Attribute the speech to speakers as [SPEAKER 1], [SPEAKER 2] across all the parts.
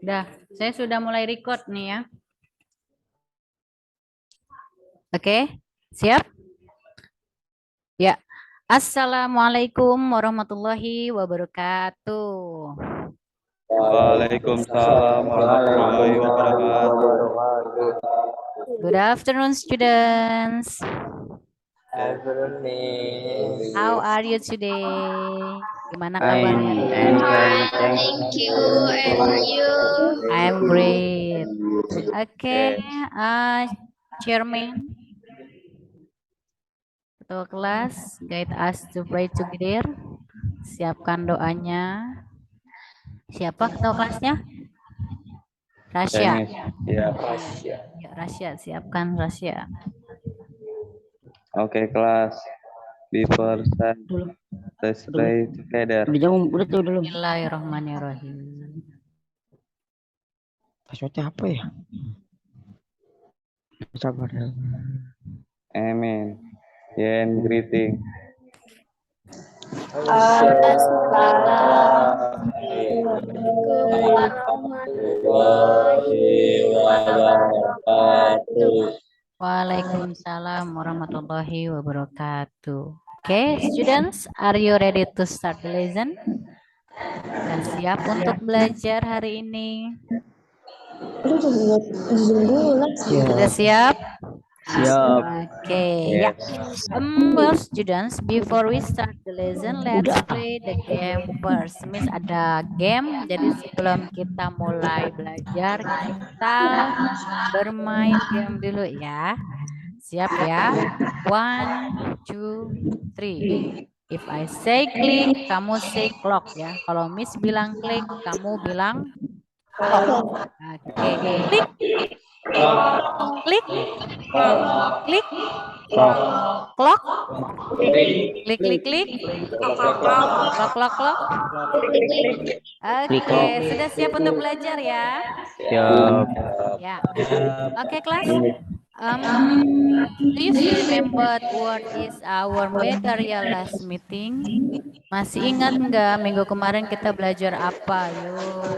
[SPEAKER 1] Udah, saya sudah mulai record nih ya. Oke, siap? Ya. Assalamualaikum warahmatullahi wabarakatuh.
[SPEAKER 2] Waalaikumsalam warahmatullahi wabarakatuh.
[SPEAKER 1] Good afternoon, students. How are you today? Gimana kabarnya?
[SPEAKER 3] Thank you, and you?
[SPEAKER 1] I'm great. Oke, Chairman, Ketua kelas, guide us to pray together. Siapkan doanya. Siapa ketua kelasnya? Rasya.
[SPEAKER 2] Ya.
[SPEAKER 1] Ya, Rasya, siapkan Rasya.
[SPEAKER 2] Oke, kelas. Before start, let's pray together.
[SPEAKER 4] Udah tuh dulu.
[SPEAKER 1] Bismillahirrahmanirrahim.
[SPEAKER 4] Passwordnya apa ya? Sabar ya.
[SPEAKER 2] Amen. Yen greeting.
[SPEAKER 1] Waalaikumsalam warahmatullahi wabarakatuh. Okay, students, are you ready to start the lesson? Dan siap untuk belajar hari ini? Sudah siap?
[SPEAKER 4] Siap.
[SPEAKER 1] Okay, ya. Well, students, before we start the lesson, let's play the game first. Miss ada game, jadi sebelum kita mulai belajar, kita bermain game dulu ya. Siap ya? 1, 2, 3. If I say click, kamu say clock ya. Kalau Miss bilang klik, kamu bilang clock. Oke, klik. Klik. Klik. Clock. Klik, klik, klik. Clock, clock, clock. Oke, sudah siap untuk belajar ya?
[SPEAKER 4] Siap.
[SPEAKER 1] Ya. Oke, kelas. Do you still remember what is our material last meeting? Masih ingat nggak minggu kemarin kita belajar apa? Yuk.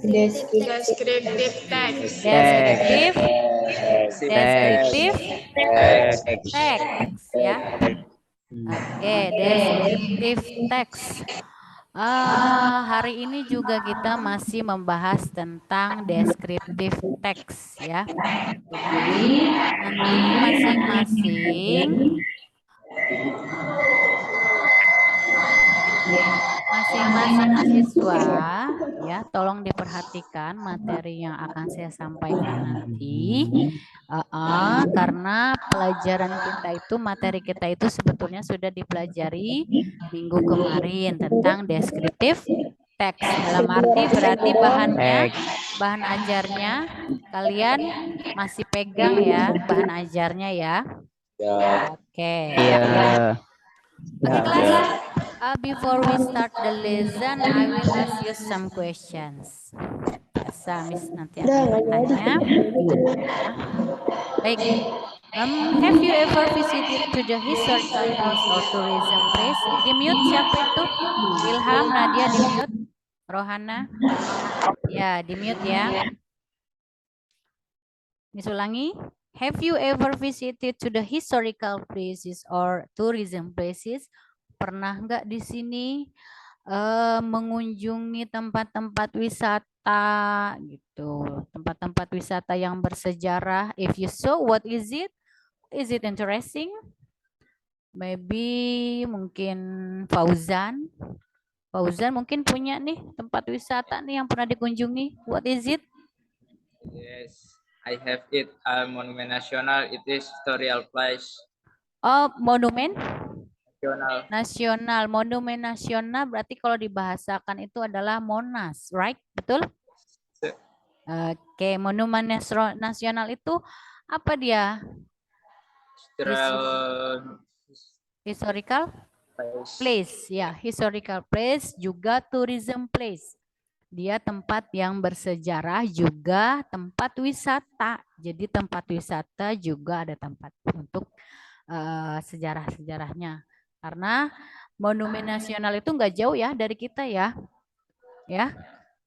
[SPEAKER 3] Descriptive text.
[SPEAKER 1] Descriptive text ya. Oke, descriptive text. Hari ini juga kita masih membahas tentang descriptive text ya. Jadi nanti masing-masing siswa ya, tolong diperhatikan materi yang akan saya sampaikan nanti. Karena pelajaran kita itu, materi kita itu sebetulnya sudah dipelajari minggu kemarin tentang deskriptif teks. Dalam arti berarti bahan ajarnya kalian masih pegang ya, bahan ajarnya ya. Oke. Oke, kelas. Before we start the lesson, I will ask you some questions. Biasa, Miss nanti akan bertanya. Baik. Have you ever visited to the historical place or tourism place? Di mute siapa itu? Ilham, Nadia di mute. Rohana? Ya, di mute ya. Miss ulangi. Have you ever visited to the historical places or tourism places? Pernah nggak di sini mengunjungi tempat-tempat wisata gitu, tempat-tempat wisata yang bersejarah? If you so, what is it? Is it interesting? Maybe mungkin Fauzan mungkin punya nih tempat wisata nih yang pernah dikunjungi. What is it?
[SPEAKER 5] Yes, I have it. Monumen Nasional. It is historical place.
[SPEAKER 1] Oh, monumen
[SPEAKER 5] Nasional.
[SPEAKER 1] Monumen nasional berarti kalau dibahasakan itu adalah Monas, right? Betul? Oke, monumen nasional itu apa dia? Historical place, ya, historical place juga tourism place. Dia tempat yang bersejarah juga tempat wisata. Jadi tempat wisata juga ada tempat untuk sejarah-sejarahnya. Karena monumen nasional itu nggak jauh ya dari kita ya. Ya.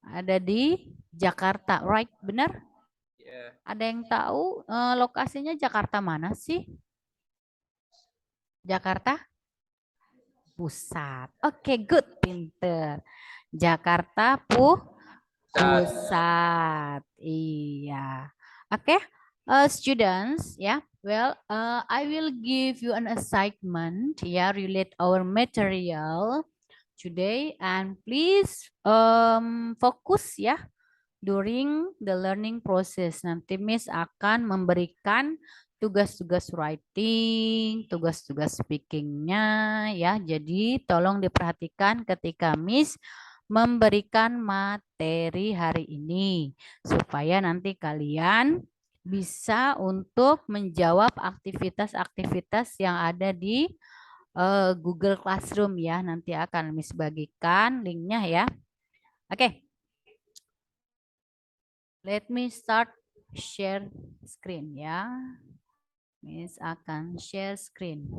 [SPEAKER 1] Ada di Jakarta, right? Benar?
[SPEAKER 5] Yeah.
[SPEAKER 1] Ada yang tahu lokasinya Jakarta mana sih? Jakarta Pusat. Oke, good, pinter. Jakarta Pusat. Iya. Oke, students, ya. Well, I will give you an assignment, ya, relate our material today, and please fokus ya during the learning process. Nanti Miss akan memberikan tugas-tugas writing, tugas-tugas speakingnya ya. Jadi tolong diperhatikan ketika Miss memberikan materi hari ini supaya nanti kalian bisa untuk menjawab aktivitas-aktivitas yang ada di Google Classroom ya. Nanti akan Miss bagikan linknya ya. Oke. Let me start share screen ya. Miss akan share screen.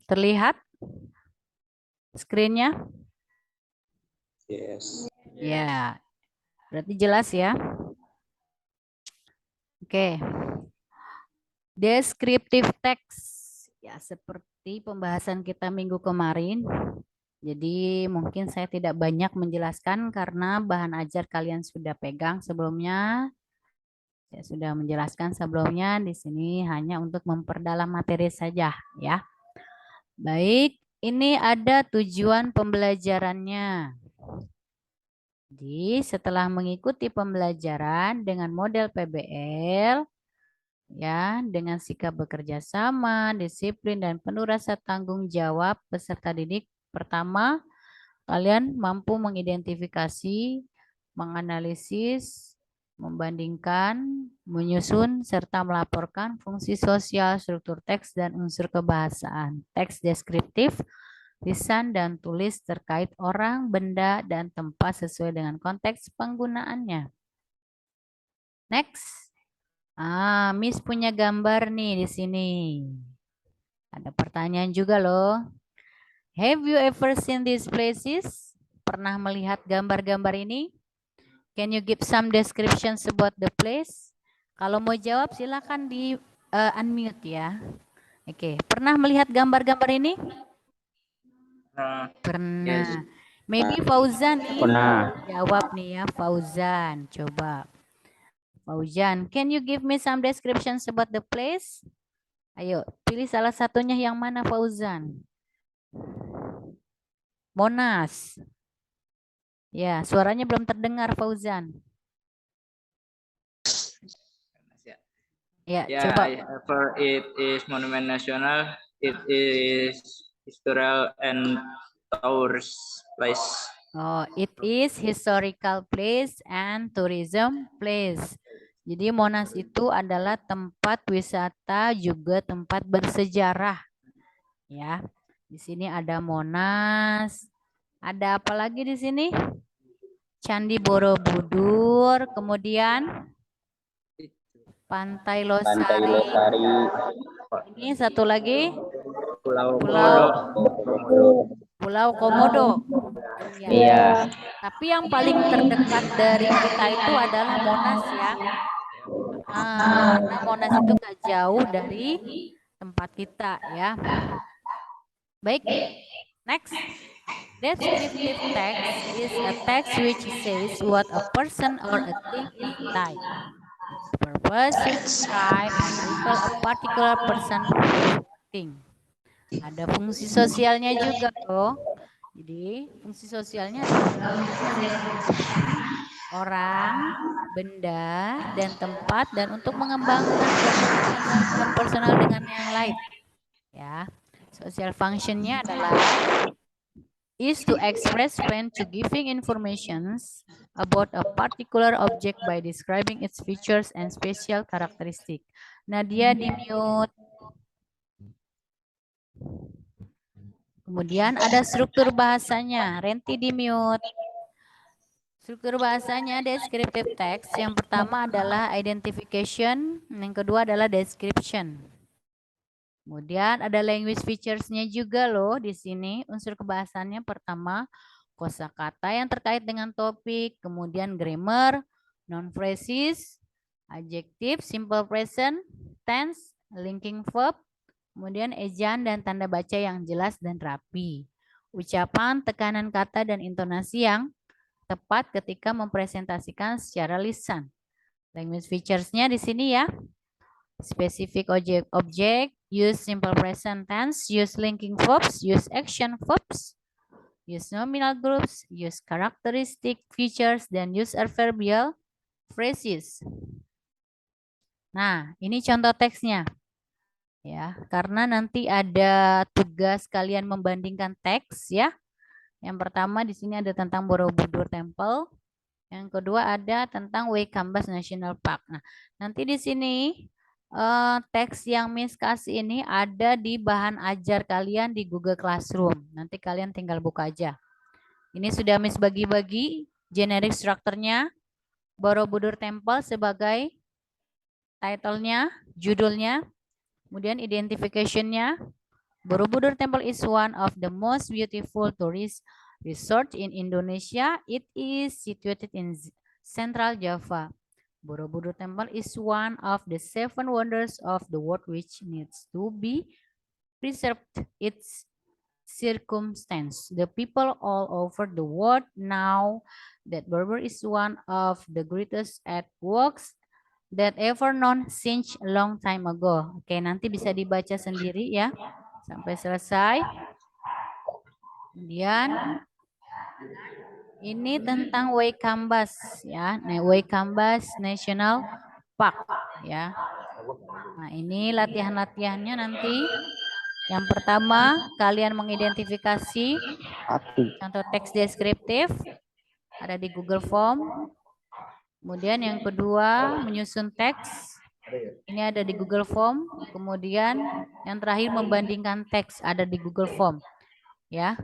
[SPEAKER 1] Terlihat screen-nya?
[SPEAKER 2] Yes.
[SPEAKER 1] Ya, berarti jelas ya. Oke. Descriptive text. Ya, seperti pembahasan kita minggu kemarin. Jadi mungkin saya tidak banyak menjelaskan karena bahan ajar kalian sudah pegang sebelumnya. Saya sudah menjelaskan sebelumnya, di sini hanya untuk memperdalam materi saja ya. Baik, ini ada tujuan pembelajarannya. Jadi setelah mengikuti pembelajaran dengan model PBL, ya, dengan sikap bekerja sama, disiplin, dan penuh rasa tanggung jawab peserta didik, pertama, kalian mampu mengidentifikasi, menganalisis, membandingkan, menyusun, serta melaporkan fungsi sosial, struktur teks, dan unsur kebahasaan. Teks deskriptif, lisan dan tulis terkait orang, benda, dan tempat sesuai dengan konteks penggunaannya. Next. Miss punya gambar nih di sini. Ada pertanyaan juga loh. Have you ever seen these places? Pernah melihat gambar-gambar ini? Can you give some descriptions about the place? Kalau mau jawab silakan di unmute ya. Oke, pernah melihat gambar-gambar ini? Pernah.
[SPEAKER 5] Yes.
[SPEAKER 1] Maybe Fauzan nih.
[SPEAKER 4] Pernah.
[SPEAKER 1] Jawab nih ya, Fauzan. Coba. Fauzan, can you give me some descriptions about the place? Ayo, pilih salah satunya yang mana, Fauzan? Monas. Ya, suaranya belum terdengar, Fauzan. Ya,
[SPEAKER 5] Yeah,
[SPEAKER 1] coba.
[SPEAKER 5] it is Monument Nasional. It is historical and tourist place.
[SPEAKER 1] Oh, it is historical place and tourism place. Jadi Monas itu adalah tempat wisata juga tempat bersejarah. Ya. Di sini ada Monas. Ada apa lagi di sini? Candi Borobudur, kemudian Pantai Losari. Ini satu lagi Pulau Komodo.
[SPEAKER 4] Iya.
[SPEAKER 1] Tapi yang paling terdekat dari kita itu adalah Monas ya. Karena Monas itu gak jauh dari tempat kita ya. Baik, next. Descriptive text is a text which says what a person or a thing is like. Purpose to describe and reveal a particular person or thing. Ada fungsi sosialnya juga loh. Jadi fungsi sosialnya adalah orang, benda, dan tempat, dan untuk mengembangkan dan personal dengan yang lain. Ya, social functionnya adalah is to express when to giving informations about a particular object by describing its features and special characteristic. Nadia di mute. Kemudian ada struktur bahasanya. Renti di mute. Struktur bahasanya descriptive text. Yang pertama adalah identification, yang kedua adalah description. Kemudian ada language features-nya juga loh di sini. Unsur kebahasannya pertama kosakata yang terkait dengan topik, kemudian grammar, noun phrases, adjective, simple present, tense, linking verb, kemudian ejaan dan tanda baca yang jelas dan rapi. Ucapan, tekanan kata, dan intonasi yang tepat ketika mempresentasikan secara lisan. Language features-nya di sini ya. Specific object, use simple present tense, use linking verbs, use action verbs, use nominal groups, use characteristic features, dan use adverbial phrases. Nah, ini contoh teksnya. Ya, karena nanti ada tugas kalian membandingkan teks ya. Yang pertama di sini ada tentang Borobudur Temple. Yang kedua ada tentang Waikambas National Park. Nah, nanti di sini teks yang Miss kasih ini ada di bahan ajar kalian di Google Classroom. Nanti kalian tinggal buka aja. Ini sudah Miss bagi-bagi generic strukturnya. Borobudur Temple sebagai title-nya, judulnya. Kemudian identification-nya. Borobudur Temple is one of the most beautiful tourist resort in Indonesia. It is situated in Central Java. Borobudur Temple is one of the 7 wonders of the world which needs to be preserved its circumstance. The people all over the world know that Borobudur is one of the greatest artworks that ever known since a long time ago. Oke, nanti bisa dibaca sendiri ya sampai selesai. Kemudian ini tentang Waikambas ya, Waikambas National Park ya. Nah, ini latihan-latihannya nanti. Yang pertama, kalian mengidentifikasi contoh teks deskriptif ada di Google Form. Kemudian yang kedua, menyusun teks. Ini ada di Google Form. Kemudian yang terakhir membandingkan teks ada di Google Form. Ya.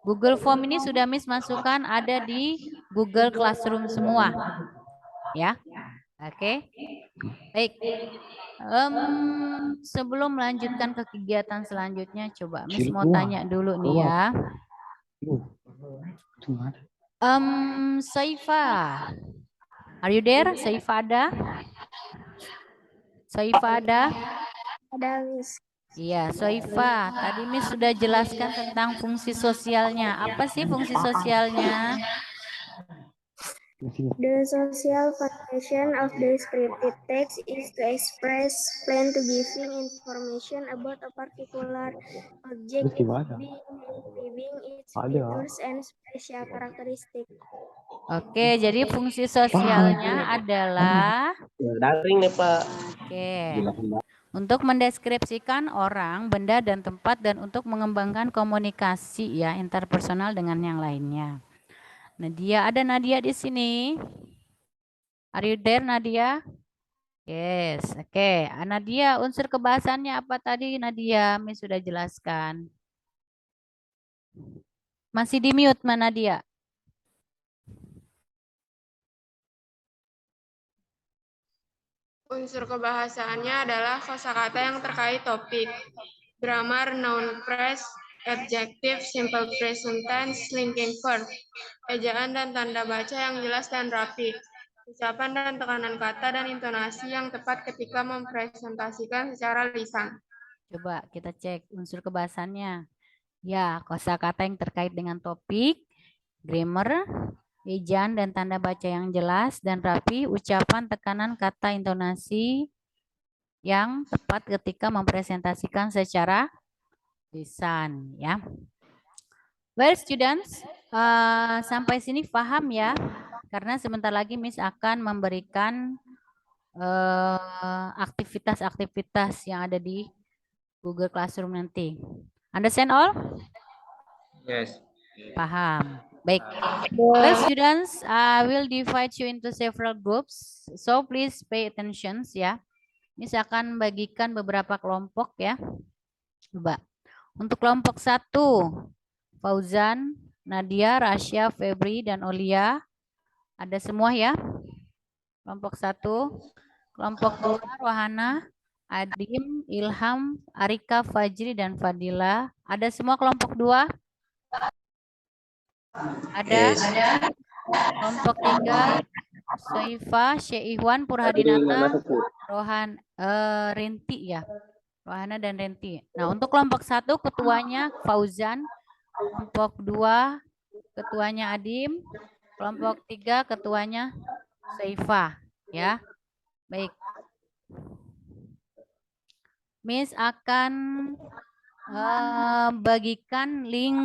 [SPEAKER 1] Google Form ini sudah Miss masukkan ada di Google Classroom semua. Ya. Oke. Baik. Sebelum melanjutkan ke kegiatan selanjutnya, coba Miss mau tanya dulu nih ya. Saifa. Are you there? Saifa ada? Saifa ada?
[SPEAKER 3] Ada, Miss.
[SPEAKER 1] Iya, Soifa. Tadi Miss sudah jelaskan tentang fungsi sosialnya. Apa sih fungsi sosialnya?
[SPEAKER 3] The social function of descriptive text is to express, plan to giving information about a particular object, describing its features and special characteristic.
[SPEAKER 1] Oke, jadi fungsi sosialnya adalah
[SPEAKER 2] Daring nih Pak.
[SPEAKER 1] oke. Untuk mendeskripsikan orang, benda, dan tempat, dan untuk mengembangkan komunikasi ya interpersonal dengan yang lainnya. Nadia, ada Nadia di sini? Are you there, Nadia? Yes, oke. Nadia, unsur kebahasannya apa tadi, Nadia? Miss sudah jelaskan. Masih di mute, mana Nadia?
[SPEAKER 3] Unsur kebahasaannya adalah kosakata yang terkait topik, grammar, noun phrase, adjective, simple present tense, linking verb, ejaan dan tanda baca yang jelas dan rapi, ucapan dan tekanan kata dan intonasi yang tepat ketika mempresentasikan secara lisan.
[SPEAKER 1] Coba kita cek unsur kebahasannya. Ya, kosakata yang terkait dengan topik, grammar, ejaan dan tanda baca yang jelas dan rapi, ucapan, tekanan, kata, intonasi yang tepat ketika mempresentasikan secara lisan ya. Well students, sampai sini paham ya? Karena sebentar lagi Miss akan memberikan aktivitas-aktivitas yang ada di Google Classroom nanti. Understand all?
[SPEAKER 5] Yes.
[SPEAKER 1] Paham. Baik. Well, students, I will divide you into several groups. So please pay attention ya. Miss akan bagikan beberapa kelompok ya. Coba. Untuk kelompok 1, Fauzan, Nadia, Rasya, Febri, dan Olia. Ada semua ya? Kelompok 1, kelompok 2, Rohana, Adim, Ilham, Arika, Fajri, dan Fadila. Ada semua kelompok 2? Ada? Kelompok 3, Soifa, Syekh Ikhwan, Purhadinata, Rohan, Renti ya. Rohana dan Renti. Nah, untuk kelompok 1 ketuanya Fauzan, kelompok 2 ketuanya Adim, kelompok 3 ketuanya Soifa ya. Baik. Miss akan bagikan link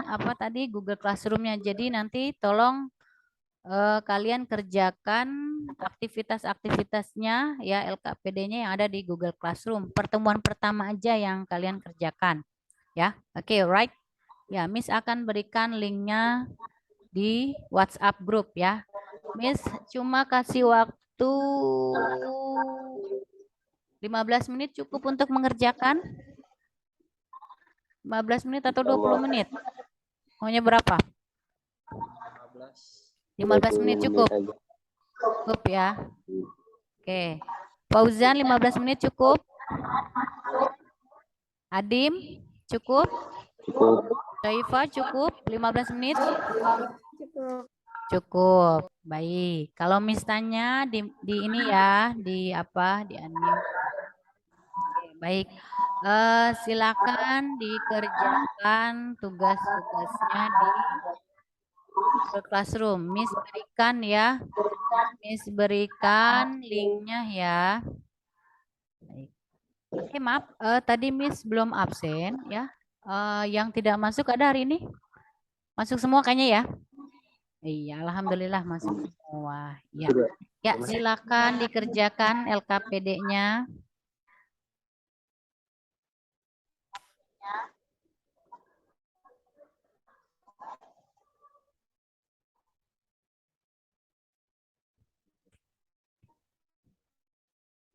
[SPEAKER 1] apa tadi Google Classroom-nya. Jadi nanti tolong kalian kerjakan aktivitas-aktivitasnya ya LKPD-nya yang ada di Google Classroom. Pertemuan pertama aja yang kalian kerjakan ya. Oke, right? Ya, Miss akan berikan linknya di WhatsApp group ya. Miss cuma kasih waktu 15 menit cukup untuk mengerjakan? 15 menit atau 20 menit? Maunya berapa? 15 menit cukup. Cukup ya. Oke. Fauzan 15 menit cukup? Adim cukup? Taifa cukup 15 menit? Cukup. Baik. Kalau misalnya di ini ya, di apa? Di unmute. Oke, baik. Silakan dikerjakan tugas-tugasnya di Google Classroom. Miss berikan ya. Miss berikan linknya ya. Baik. Oke, maaf. Tadi Miss belum absen ya. Yang tidak masuk ada hari ini? Masuk semua kayaknya ya? Iya, alhamdulillah masuk semua. Ya. Ya, silakan dikerjakan LKPD-nya.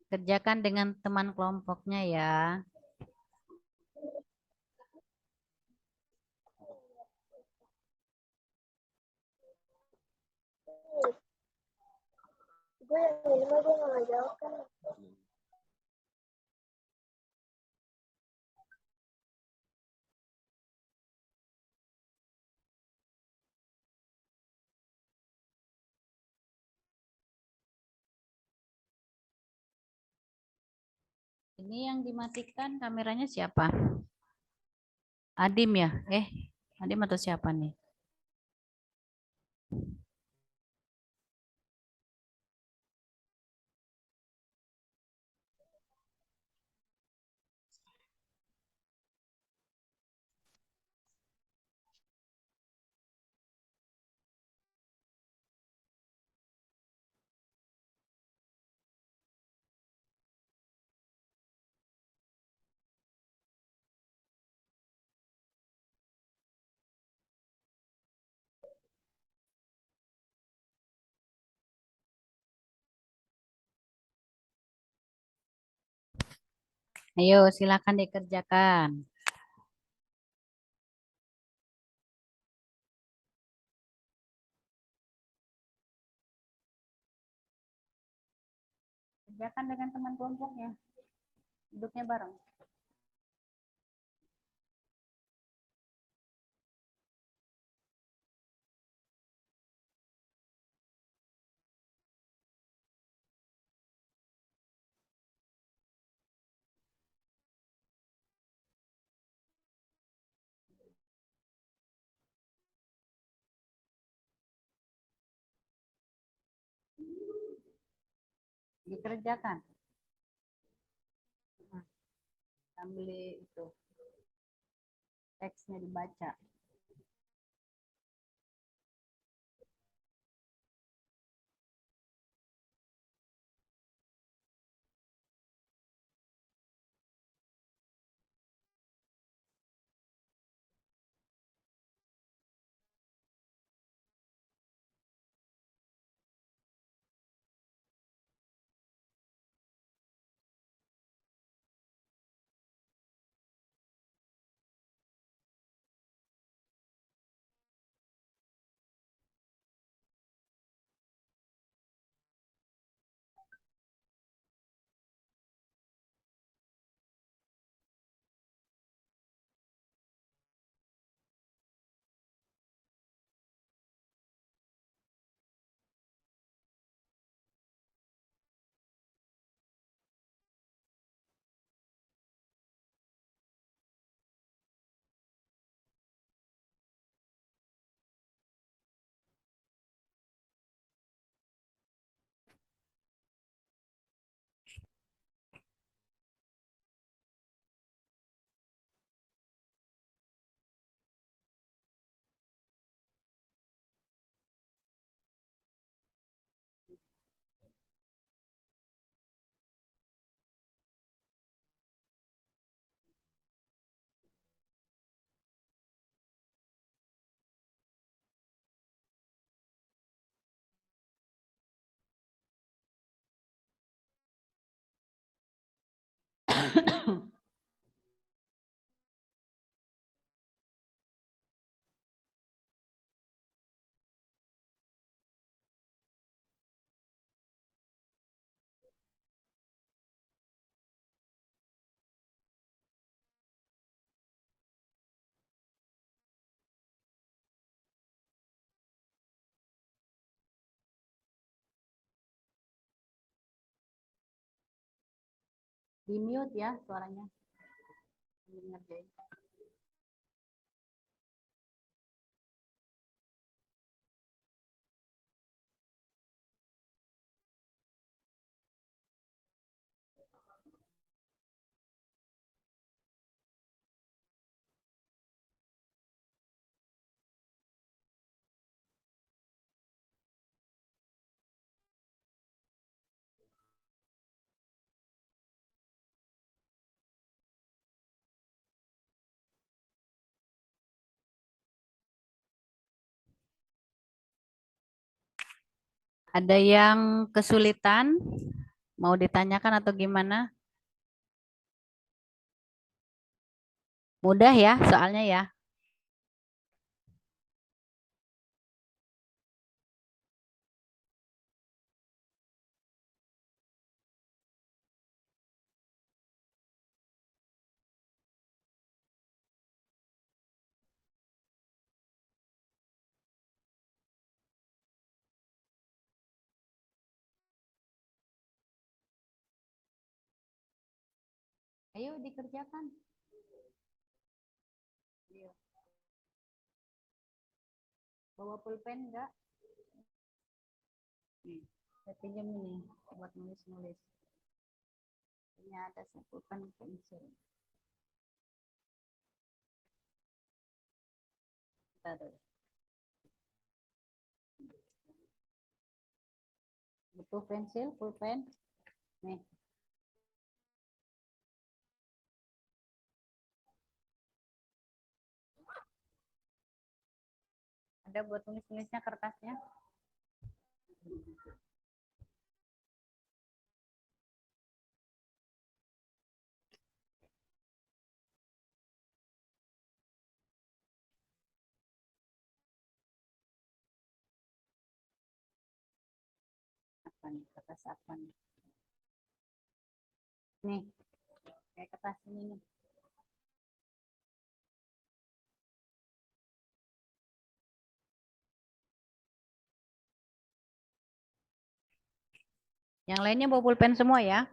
[SPEAKER 1] Kerjakan dengan teman kelompoknya ya. Ini yang dimatikan kameranya siapa? Adim ya? Adim atau siapa nih? Ayo, silakan dikerjakan. Kerjakan dengan teman kelompoknya. Duduknya bareng. Dikerjakan. Sambil itu teksnya dibaca. Di mute ya suaranya. Ngerjain. Ada yang kesulitan? Mau ditanyakan atau gimana? Mudah ya soalnya ya. Ayo dikerjakan. Ayo. Bawa pulpen enggak? Nih, saya pinjam ini buat nulis-nulis. Ini ada pulpen pensil. Bentar. Butuh pensil, pulpen. Nih. Ada buat tulis-tulisnya kertasnya. Apa nih, kertas apa nih? Nih, kayak kertas ini nih. Yang lainnya bawa pulpen semua ya.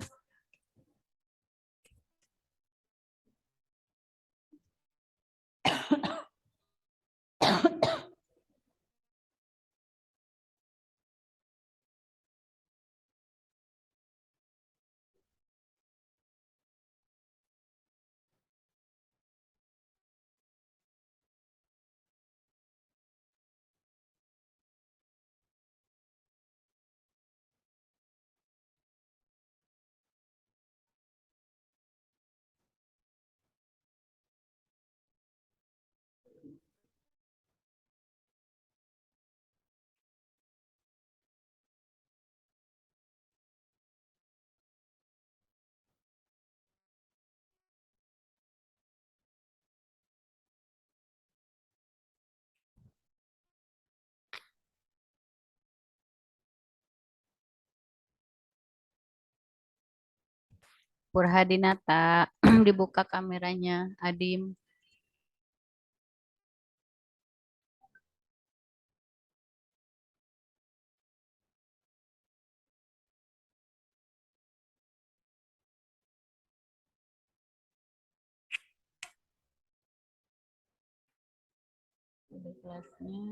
[SPEAKER 1] Purhadinata, dibuka kameranya, Adim. Ada kelasnya.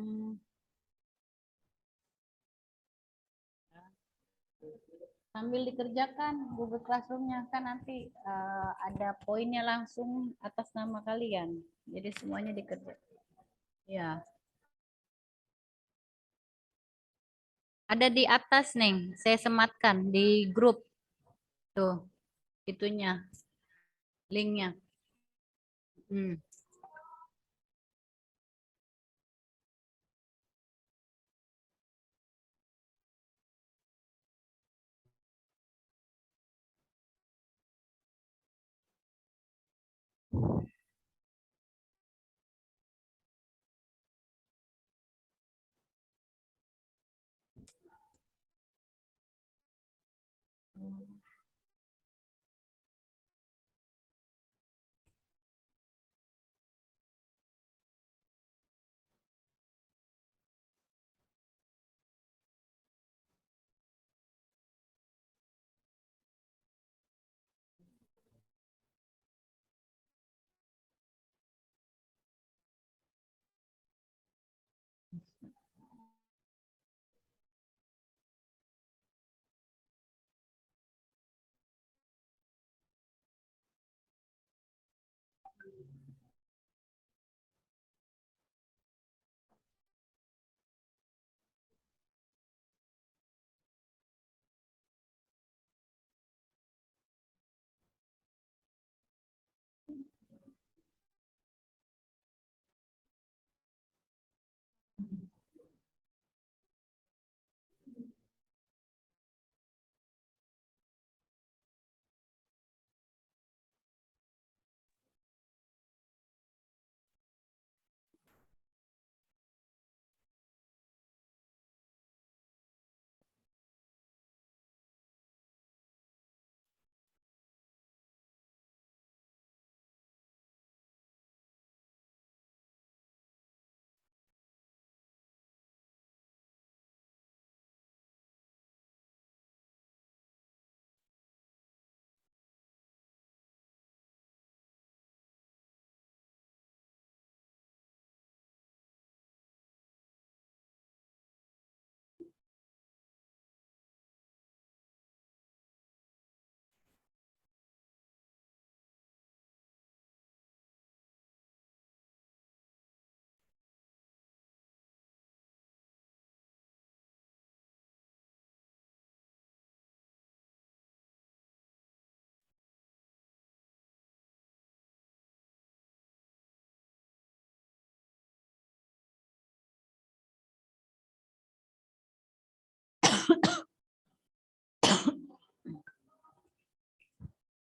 [SPEAKER 1] Sambil dikerjakan Google Classroom-nya kan nanti ada poinnya langsung atas nama kalian. Jadi semuanya dikerjakan. Ya. Ada di atas, Neng. Saya sematkan di grup. Tuh, itunya. Linknya. Hmm.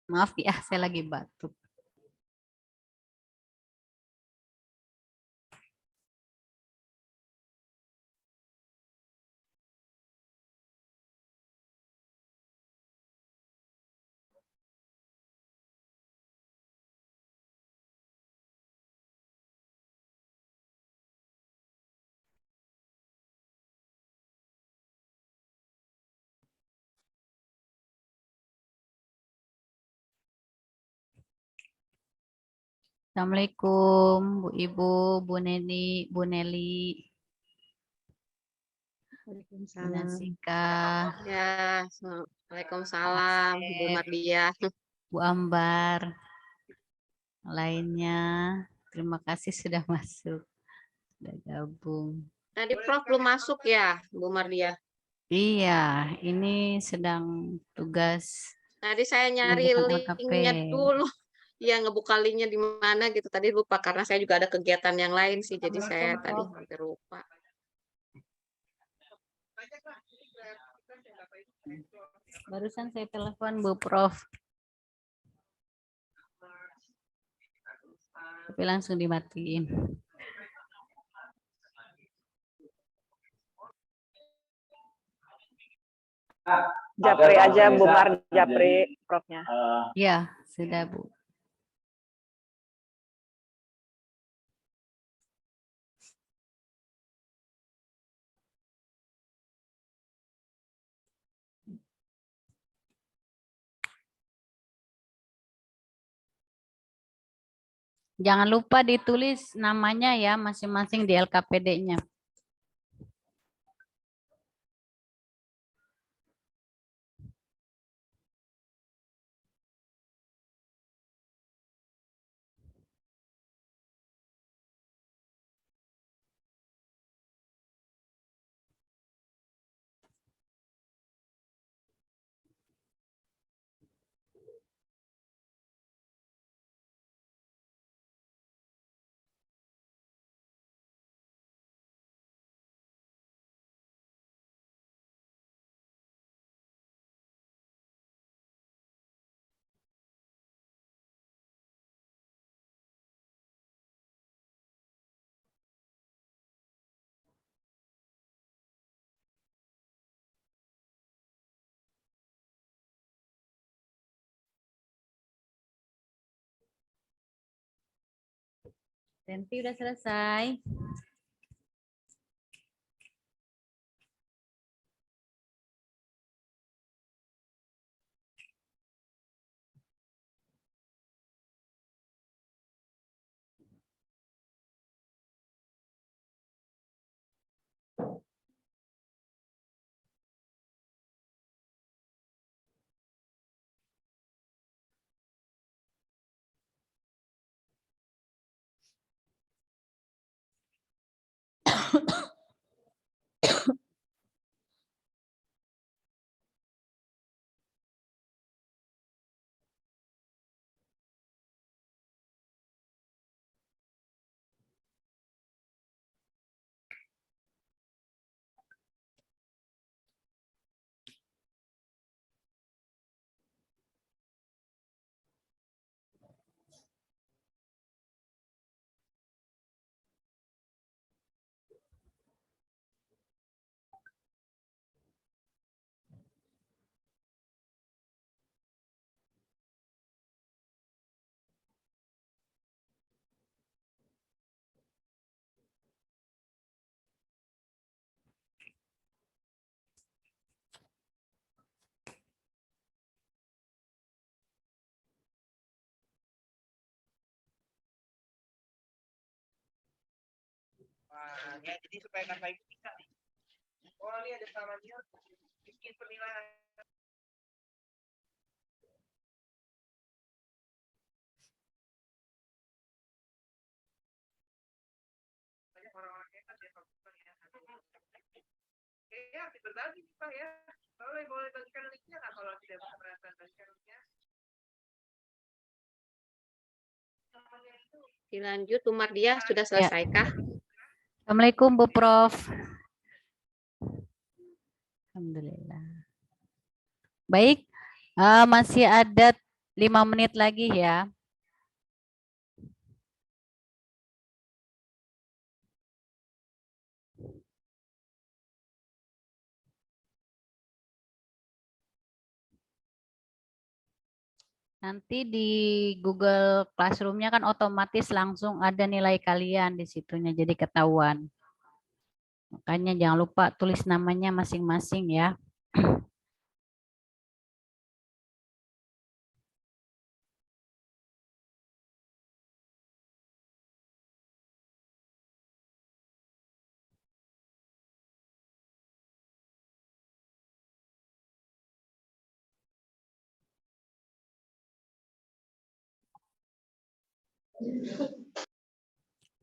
[SPEAKER 1] Maaf ya, saya lagi batuk. Assalamualaikum, Bu Ibu, Bu Neni, Bu Neli, Bu Nasika,
[SPEAKER 6] Ya, Waalaikumsalam, Bu Mardia.
[SPEAKER 1] Bu Ambar, lainnya. Terima kasih sudah masuk, sudah gabung.
[SPEAKER 6] Tadi Prof belum masuk ya, Bu Mardia.
[SPEAKER 1] Iya, ini sedang tugas
[SPEAKER 6] Tadi saya nyari
[SPEAKER 1] membuka LKP.
[SPEAKER 6] linknya dulu. Ya, ngebuka linknya di mana gitu. Tadi lupa karena saya juga ada kegiatan yang lain sih. Jadi saya tadi hampir lupa.
[SPEAKER 1] Barusan saya telepon Bu Prof. Tapi langsung dimatiin.
[SPEAKER 7] Japri aja, Bu Mar, Japri, Profnya.
[SPEAKER 1] Ya, sudah Bu. Jangan lupa ditulis namanya ya masing-masing di LKPD-nya. Tenti udah selesai.
[SPEAKER 8] Ya, jadi supaya Kak Ibu bisa nih. Oh, ini ada salahnya bikin penilaian. Banyak orang-orang hebat ya, Pak. Ya, berbagi Pak ya. Boleh bagikan linknya nggak kalau tidak bisa bagikan linknya?
[SPEAKER 6] Dilanjut, Bu Mardia sudah selesaikah?
[SPEAKER 1] Assalamualaikum Bu Prof. Alhamdulillah. Baik, masih ada 5 menit lagi ya. Nanti di Google Classroom-nya kan otomatis langsung ada nilai kalian di situnya, jadi ketahuan. Makanya jangan lupa tulis namanya masing-masing ya.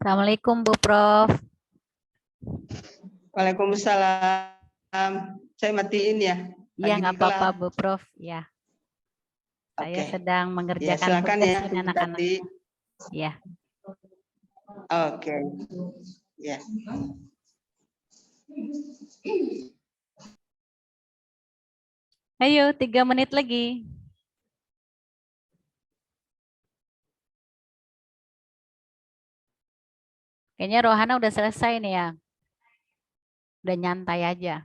[SPEAKER 1] Assalamualaikum Bu Prof.
[SPEAKER 8] Waalaikumsalam. Saya matiin ya.
[SPEAKER 1] Iya,
[SPEAKER 8] Lagi
[SPEAKER 1] nggak
[SPEAKER 8] di
[SPEAKER 1] apa-apa
[SPEAKER 8] kelas.
[SPEAKER 1] Bu Prof. Ya. Saya
[SPEAKER 8] Oke.
[SPEAKER 1] sedang
[SPEAKER 8] Ya,
[SPEAKER 1] mengerjakan
[SPEAKER 8] silakan
[SPEAKER 1] tugas
[SPEAKER 8] ya,
[SPEAKER 1] ini
[SPEAKER 8] Bu
[SPEAKER 1] anak-anak.
[SPEAKER 8] Tati.
[SPEAKER 1] Ya.
[SPEAKER 8] Oke. Ya.
[SPEAKER 1] Ayo, 3 menit lagi. Kayaknya Rohana udah selesai nih ya. Udah nyantai aja.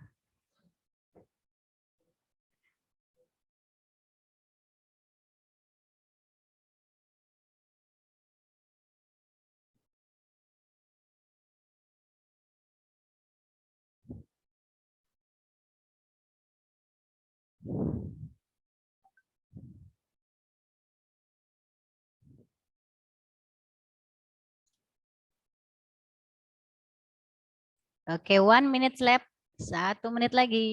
[SPEAKER 1] Oke, 1 minute left. 1 menit lagi.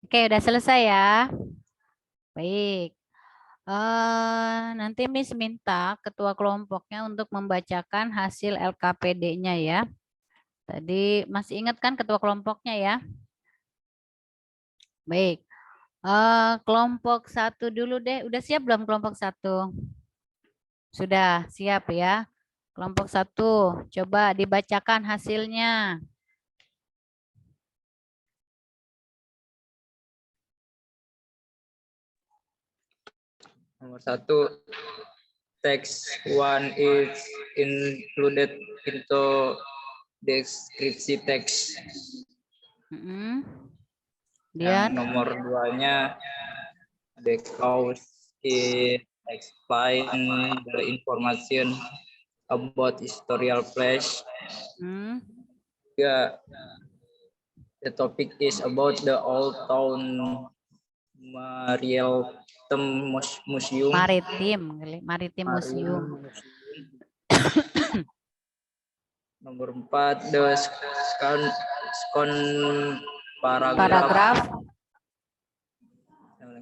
[SPEAKER 1] Oke, udah selesai ya. Baik. Nanti Miss minta ketua kelompoknya untuk membacakan hasil LKPD-nya ya. Tadi masih ingat kan ketua kelompoknya ya? Baik. Kelompok 1 dulu deh. Udah siap belum kelompok 1? Sudah siap ya. Kelompok 1, coba dibacakan hasilnya.
[SPEAKER 5] Nomor 1, text 1 is included into deskripsi teks. Yang
[SPEAKER 1] Kemudian
[SPEAKER 5] nomor 2-nya, the cause is explain the information about historical place. Yeah, the topic is about the Old Town Museum.
[SPEAKER 1] Maritim Museum.
[SPEAKER 5] Nomor 4, the paragraph.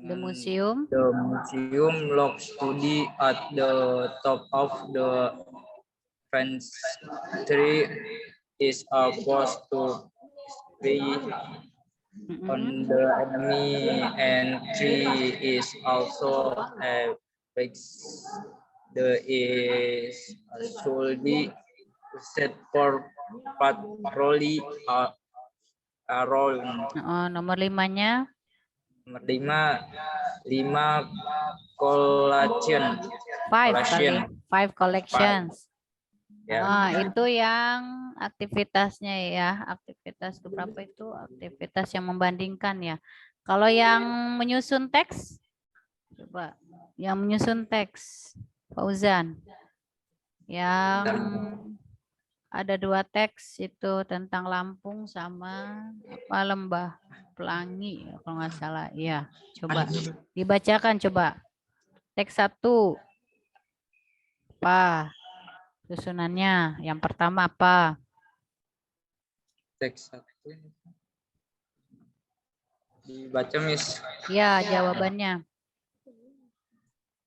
[SPEAKER 1] The museum.
[SPEAKER 5] The museum log study at the top of the fence tree is a post to be on the enemy, and tree is also a fix. The is should be set for patrolling around.
[SPEAKER 1] Nomor 5-nya.
[SPEAKER 5] Nomor 5 collection.
[SPEAKER 1] 5 collections.
[SPEAKER 5] Ya.
[SPEAKER 1] Itu yang aktivitasnya ya. Aktivitas itu berapa itu? Aktivitas yang membandingkan ya. Kalau yang menyusun teks, coba yang menyusun teks, Fauzan. Yang ada 2 teks itu tentang Lampung sama apa Lembah Pelangi kalau nggak salah. Iya, coba dibacakan coba. Teks 1. Apa susunannya? Yang pertama apa?
[SPEAKER 5] Teks 1. Dibaca, Miss.
[SPEAKER 1] Ya, jawabannya.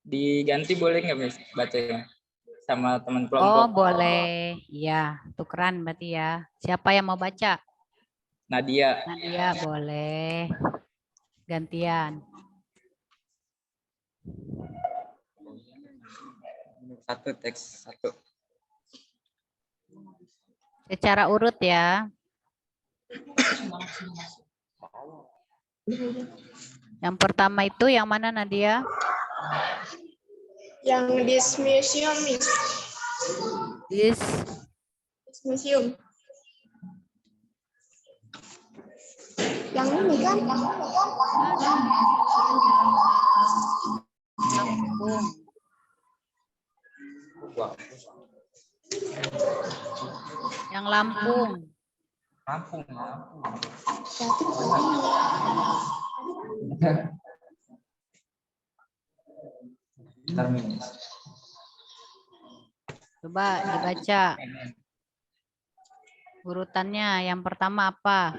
[SPEAKER 5] Diganti boleh nggak, Miss, bacanya? Sama teman kelompok.
[SPEAKER 1] Oh, boleh. Ya, tukeran berarti ya. Siapa yang mau baca?
[SPEAKER 5] Nadia.
[SPEAKER 1] Nadia, boleh. Gantian.
[SPEAKER 5] 1, teks 1.
[SPEAKER 1] Secara urut ya. Yang pertama itu yang mana, Nadia?
[SPEAKER 3] Yang this museum, Miss.
[SPEAKER 1] This
[SPEAKER 3] Museum. Yang ini kan?
[SPEAKER 1] Lampung. Yang Lampung.
[SPEAKER 5] Lampung.
[SPEAKER 1] Coba dibaca. Urutannya yang pertama apa?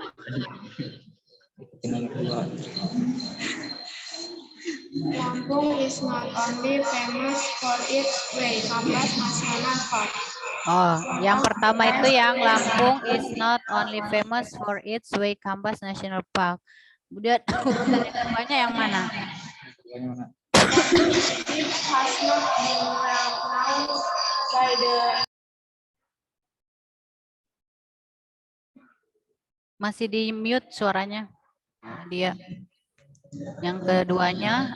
[SPEAKER 3] Lampung is not only famous for its way compass national park.
[SPEAKER 1] Oh, yang pertama itu yang Lampung is not only famous for its way Kambas National Park. Kemudian urutan yang keduanya yang mana?
[SPEAKER 3] It has not been well known by the.
[SPEAKER 1] Masih di mute suaranya. Dia. Yang keduanya.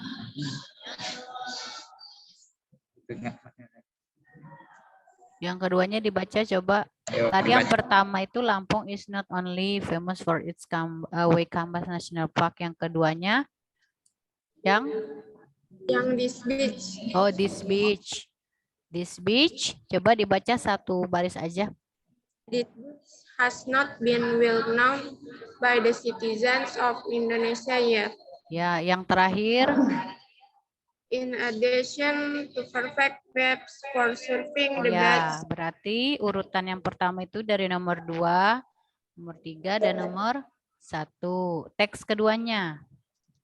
[SPEAKER 1] Yang keduanya dibaca coba. Tadi yang pertama itu Lampung is not only famous for its way Kambas National Park. Yang keduanya yang
[SPEAKER 3] this beach.
[SPEAKER 1] Oh, this beach. This beach coba dibaca satu baris aja.
[SPEAKER 3] It has not been well known by the citizens of Indonesia yet.
[SPEAKER 1] Ya, yang terakhir.
[SPEAKER 3] In addition to perfect maps for surfing the beach.
[SPEAKER 1] Berarti urutan yang pertama itu dari nomor 2, nomor 3, dan nomor 1. Teks keduanya.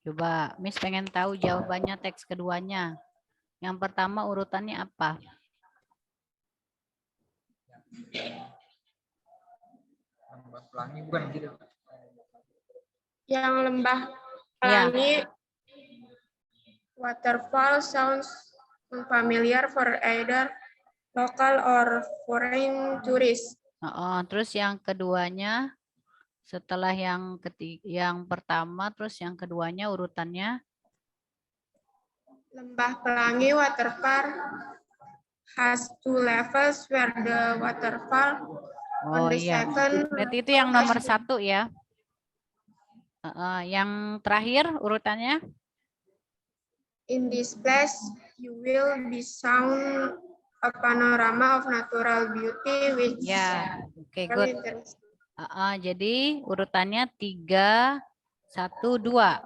[SPEAKER 1] Coba, Miss pengen tahu jawabannya teks keduanya. Yang pertama urutannya apa?
[SPEAKER 5] Lembah Pelangi bukan gitu.
[SPEAKER 3] Yang Lembah Pelangi Waterfall sounds unfamiliar for either local or foreign tourists.
[SPEAKER 1] Terus yang keduanya setelah yang pertama, terus yang keduanya urutannya.
[SPEAKER 3] Lembah Pelangi waterfall has 2 levels where the waterfall on the
[SPEAKER 1] Iya.
[SPEAKER 3] second
[SPEAKER 1] Berarti itu yang nomor 1 ya. Yang terakhir urutannya.
[SPEAKER 3] in this place you will be shown a panorama of natural beauty which
[SPEAKER 1] Ya, oke,
[SPEAKER 3] very
[SPEAKER 1] good.
[SPEAKER 3] interesting.
[SPEAKER 1] Jadi urutannya 3, 1, 2.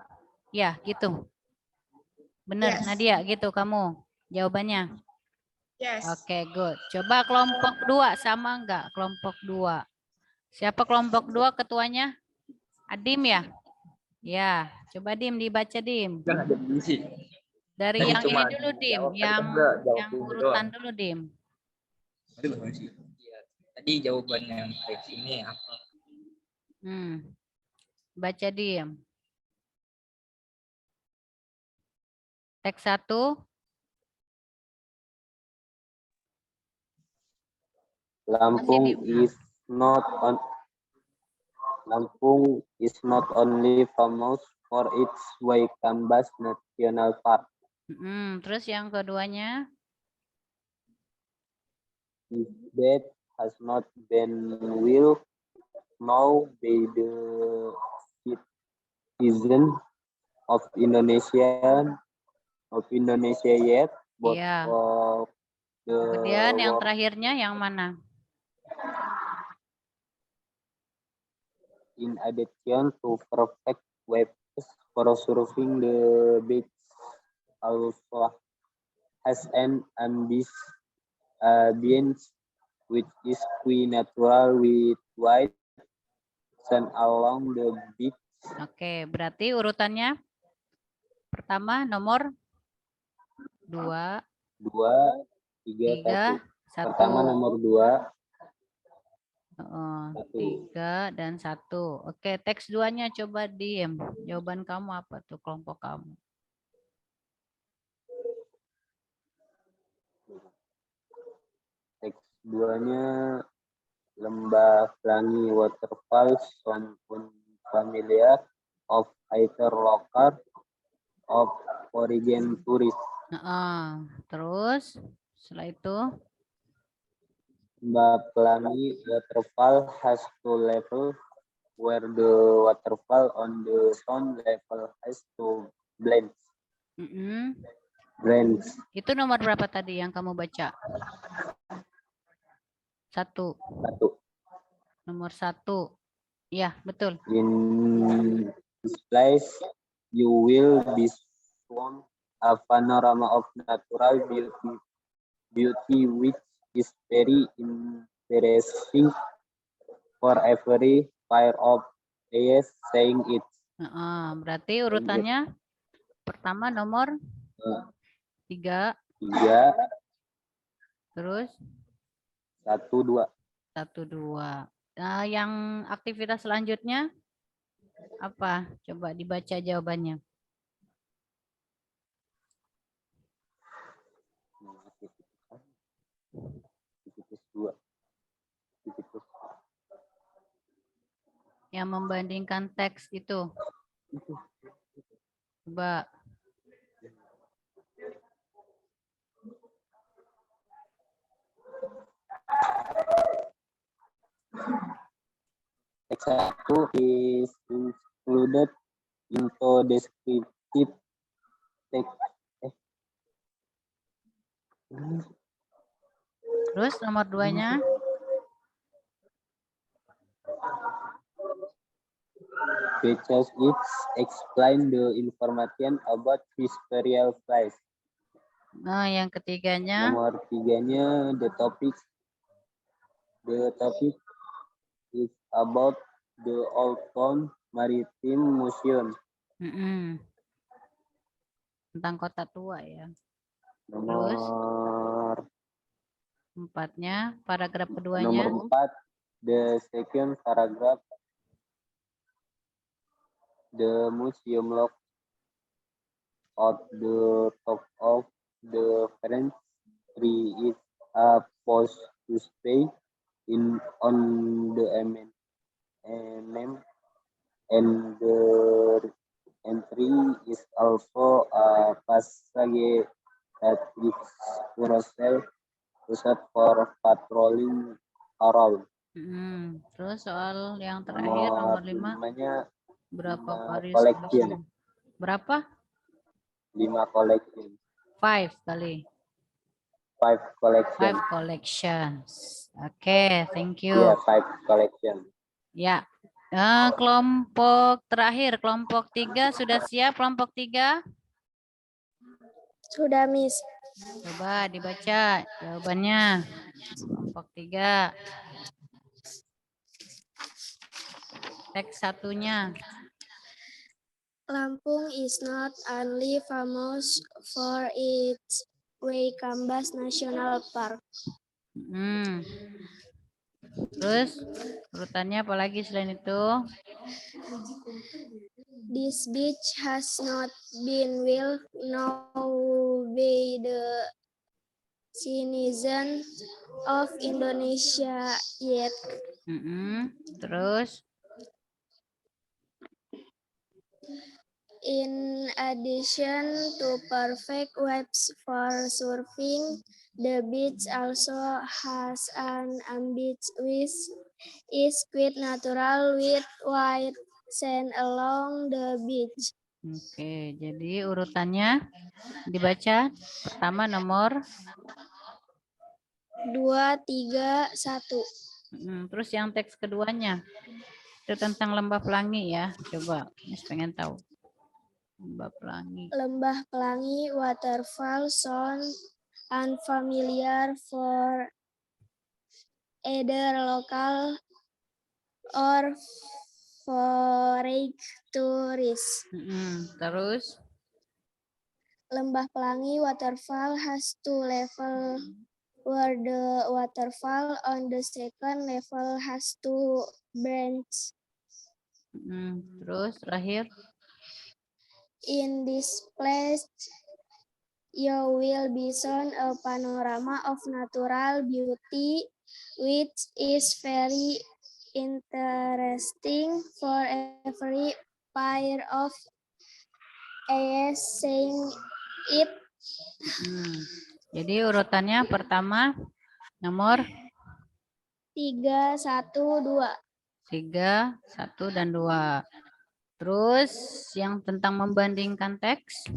[SPEAKER 1] Ya, gitu. Benar,
[SPEAKER 3] Yes.
[SPEAKER 1] Nadia, gitu kamu jawabannya.
[SPEAKER 3] Yes.
[SPEAKER 1] Oke, good. Coba kelompok 2 sama enggak? Kelompok 2. Siapa kelompok 2 ketuanya? Adim ya? Ya, coba Dim dibaca Dim.
[SPEAKER 5] Jangan ada misi.
[SPEAKER 1] Dari
[SPEAKER 5] Tadi
[SPEAKER 1] yang
[SPEAKER 5] cuma
[SPEAKER 1] ini dulu Dim,
[SPEAKER 5] jawab, tadi
[SPEAKER 1] yang
[SPEAKER 5] kan udah jawab
[SPEAKER 1] yang
[SPEAKER 5] dulu
[SPEAKER 1] urutan
[SPEAKER 5] doang.
[SPEAKER 1] dulu Dim.
[SPEAKER 5] Iya. Tadi jawabannya yang teks ini apa?
[SPEAKER 1] Baca Dim. Teks 1.
[SPEAKER 2] Lampung is not only famous for its Waikambas National Park.
[SPEAKER 1] Terus yang keduanya?
[SPEAKER 2] If that has not been will know by the citizen of Indonesia yet, but
[SPEAKER 1] Iya.
[SPEAKER 2] of the
[SPEAKER 1] Kemudian yang
[SPEAKER 2] world.
[SPEAKER 1] terakhirnya yang mana?
[SPEAKER 2] In addition to perfect webs for surfing, the beach also has an ambience which is quite natural with white sand along the beach.
[SPEAKER 1] Oke, berarti urutannya pertama nomor 2, 3, 1.
[SPEAKER 2] Pertama nomor 2.
[SPEAKER 1] 3 dan 1. Oke, teks 2-nya coba Dim. Jawaban kamu apa tuh kelompok kamu?
[SPEAKER 2] Teks 2-nya Lembah Pelangi waterfalls sound familiar of either local of foreign tourist.
[SPEAKER 1] Terus setelah itu
[SPEAKER 2] Lembah Pelangi waterfall has 2 levels where the waterfall on the sound level has 2 blends.
[SPEAKER 1] Itu nomor berapa tadi yang kamu baca? 1. Nomor 1. Ya, betul.
[SPEAKER 2] In this place, you will be shown a panorama of natural beauty which is very interesting for every pair of eyes saying it.
[SPEAKER 1] Berarti urutannya pertama nomor 3. Terus
[SPEAKER 2] 1, 2.
[SPEAKER 1] Nah, yang aktivitas selanjutnya apa? Coba dibaca jawabannya. Yang membandingkan teks itu. Coba.
[SPEAKER 2] Text 1 is included into descriptive text.
[SPEAKER 1] Terus nomor 2-nya?
[SPEAKER 2] Because it explain the information about his burial place.
[SPEAKER 1] Nah, yang ketiganya?
[SPEAKER 2] Nomor 3-nya the topic is about the Old Town Maritime Museum.
[SPEAKER 1] Tentang kota tua ya.
[SPEAKER 2] Nomor
[SPEAKER 1] 4-nya, paragraf keduanya.
[SPEAKER 2] Nomor 4, the second paragraph, the museum log. At the top of the French tree is a post to stay in on the name, and the entry is also a passage that gives Purcell pusat for patrolling around.
[SPEAKER 1] Terus soal yang terakhir nomor 5.
[SPEAKER 2] Namanya
[SPEAKER 1] Berapa
[SPEAKER 2] 5
[SPEAKER 1] varies
[SPEAKER 2] collection.
[SPEAKER 1] Berapa?
[SPEAKER 2] 5 collection.
[SPEAKER 1] 5 kali.
[SPEAKER 2] 5 collection.
[SPEAKER 1] 5 collections. Oke, thank you.
[SPEAKER 2] Yeah, 5 collection.
[SPEAKER 1] Ya. Kelompok terakhir, kelompok 3 sudah siap kelompok 3?
[SPEAKER 9] Sudah, Miss.
[SPEAKER 1] Coba dibaca jawabannya. Kelompok 3. Teks satunya.
[SPEAKER 9] Lampung is not only famous for its Waikambas National Park.
[SPEAKER 1] Terus urutannya apalagi selain itu?
[SPEAKER 9] This beach has not been well known by the citizens of Indonesia yet.
[SPEAKER 1] Terus?
[SPEAKER 9] In addition to perfect waves for surfing, the beach also has an beach which is quite natural with white sand along the beach.
[SPEAKER 1] Oke, jadi urutannya dibaca. Pertama nomor
[SPEAKER 9] 2, 3, 1.
[SPEAKER 1] Terus yang teks keduanya itu tentang Lembah Pelangi ya. Coba, Miss pengen tahu. Lembah Pelangi.
[SPEAKER 9] Lembah Pelangi waterfall sound unfamiliar for either local or foreign tourists.
[SPEAKER 1] Terus?
[SPEAKER 9] Lembah Pelangi waterfall has 2 levels, where the waterfall on the second level has 2 branches.
[SPEAKER 1] Terus terakhir?
[SPEAKER 9] In this place, you will be shown a panorama of natural beauty, which is very interesting for every pair of eyes seeing it.
[SPEAKER 1] Jadi urutannya pertama nomor
[SPEAKER 9] 3, 1, 2.
[SPEAKER 1] 3, 1, dan 2. Terus yang tentang membandingkan teks.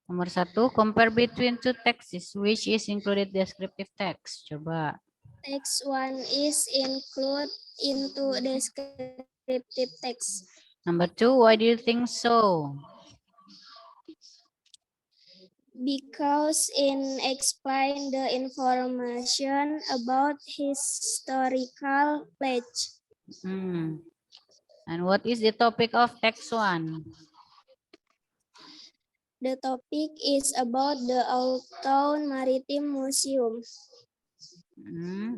[SPEAKER 1] Nomor 1, compare between two texts, which is included descriptive text. Coba.
[SPEAKER 9] Text 1 is included into descriptive text.
[SPEAKER 1] Number 2, why do you think so?
[SPEAKER 9] Because in explain the information about historical place.
[SPEAKER 1] And what is the topic of text 1?
[SPEAKER 9] The topic is about the Old Town Maritime Museum.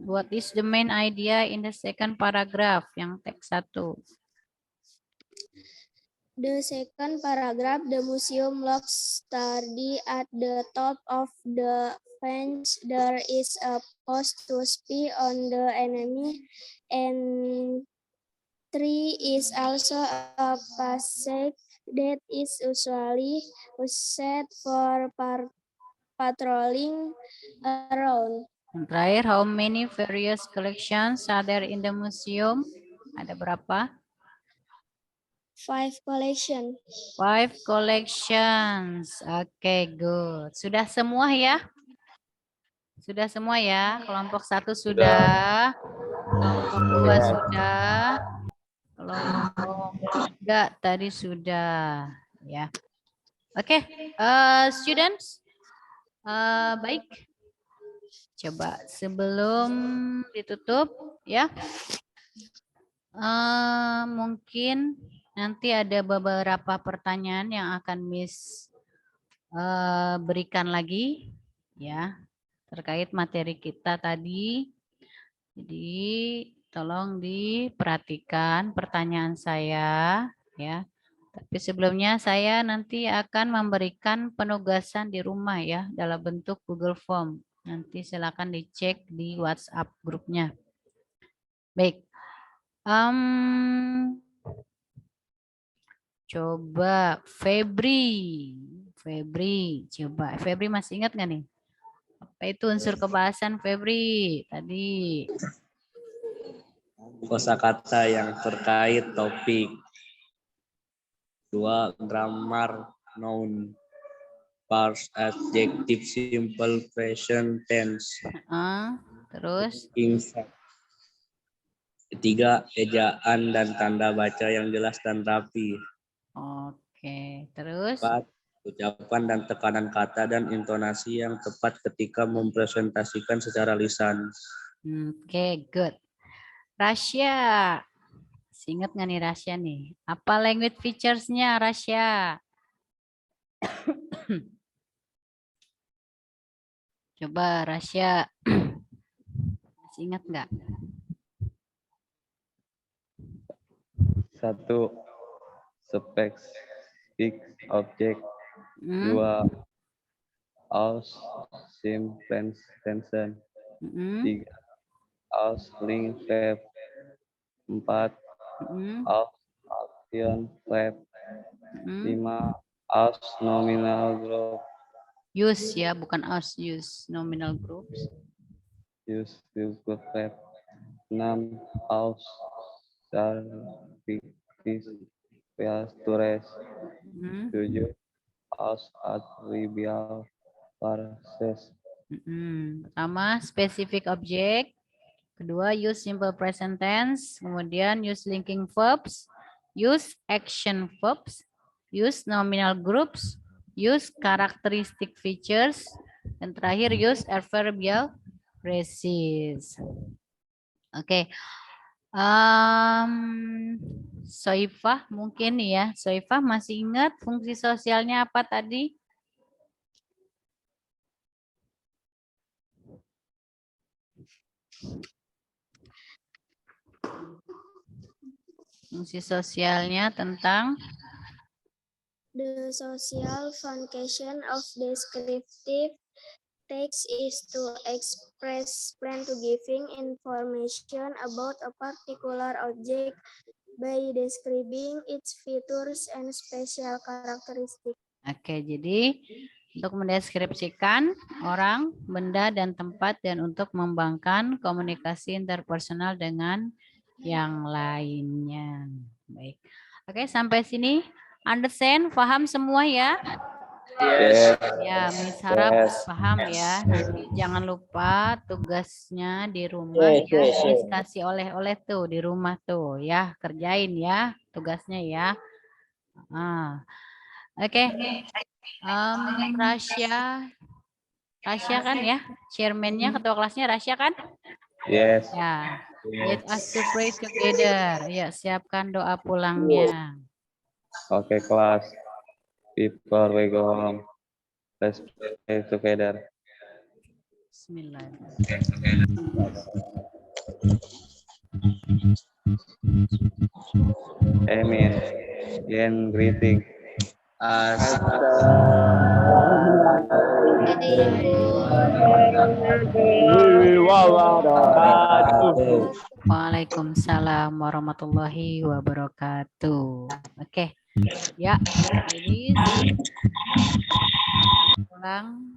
[SPEAKER 1] What is the main idea in the second paragraph? Yang teks 1.
[SPEAKER 9] The second paragraph, the museum looks sturdy at the top of the fence. There is a post to spy on the enemy, and 3 is also a passage that is usually used for patrolling around.
[SPEAKER 1] Terakhir, how many various collections are there in the museum? Ada berapa?
[SPEAKER 9] 5 collection.
[SPEAKER 1] 5 collections. Oke, good. Sudah semua ya? Sudah semua ya? Kelompok 1 sudah. Kelompok 2 sudah. Kelompok 3 tadi sudah. Ya. Oke, students. Baik. Coba sebelum ditutup ya. Mungkin nanti ada beberapa pertanyaan yang akan Miss berikan lagi ya terkait materi kita tadi. Jadi tolong diperhatikan pertanyaan saya ya. Tapi sebelumnya saya nanti akan memberikan penugasan di rumah ya dalam bentuk Google Form. Nanti silakan dicek di WhatsApp grupnya. Baik. Coba Febri, coba Febri masih ingat nggak nih? Apa itu unsur kebahasan Febri tadi?
[SPEAKER 10] Kosakata yang terkait topik. 2. Grammar, noun, pars, adjective, simple present tense.
[SPEAKER 1] Terus?
[SPEAKER 10] 3. Ejaan dan tanda baca yang jelas dan rapi.
[SPEAKER 1] Oke, terus?
[SPEAKER 10] 4. Ucapan dan tekanan kata dan intonasi yang tepat ketika mempresentasikan secara lisan.
[SPEAKER 1] Oke, good. Rasya. Ingat nggak nih Rasya nih? Apa language features-nya Rasya? Coba Rasya. Masih ingat nggak?
[SPEAKER 11] 1. Specific object. 2. Aus Simpensen. 3. Aus link verb. 4. Aus action verb. 5. Aus nominal group.
[SPEAKER 1] Use ya, bukan aus, use nominal groups.
[SPEAKER 11] Use group verb. 6. Aus Tures. 7. Aus adverbial phrases.
[SPEAKER 1] Pertama, specific object. Kedua, use simple present tense. Kemudian use linking verbs. Use action verbs. Use nominal groups. Use characteristic features. Dan terakhir, use adverbial phrases. Oke. Soifah mungkin ya. Soifah masih ingat fungsi sosialnya apa tadi? Fungsi sosialnya tentang
[SPEAKER 9] the social function of descriptive text is to express plan to giving information about a particular object by describing its features and special characteristics.
[SPEAKER 1] Oke, jadi untuk mendeskripsikan orang, benda, dan tempat dan untuk mengembangkan komunikasi interpersonal dengan yang lainnya. Baik. Oke, sampai sini understand, paham semua ya?
[SPEAKER 2] Yes.
[SPEAKER 1] Ya, Miss harap paham ya. Nanti jangan lupa tugasnya di rumah ya. Miss kasih oleh-oleh tuh di rumah tuh ya. Kerjain ya tugasnya ya. Oke. Rasya kan ya? Chairman-nya, ketua kelasnya Rasya kan?
[SPEAKER 11] Yes.
[SPEAKER 1] Ya. Let us to pray together. Ya, siapkan doa pulangnya.
[SPEAKER 11] Oke, kelas. Before we go home, let's pray together.
[SPEAKER 1] Bismillahirrahmanirrahim.
[SPEAKER 11] Amen. And greeting.
[SPEAKER 1] Waalaikumsalam warahmatullahi wabarakatuh. Oke. Ya, ladies. Pulang.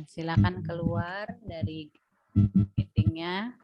[SPEAKER 1] Silakan keluar dari meetingnya.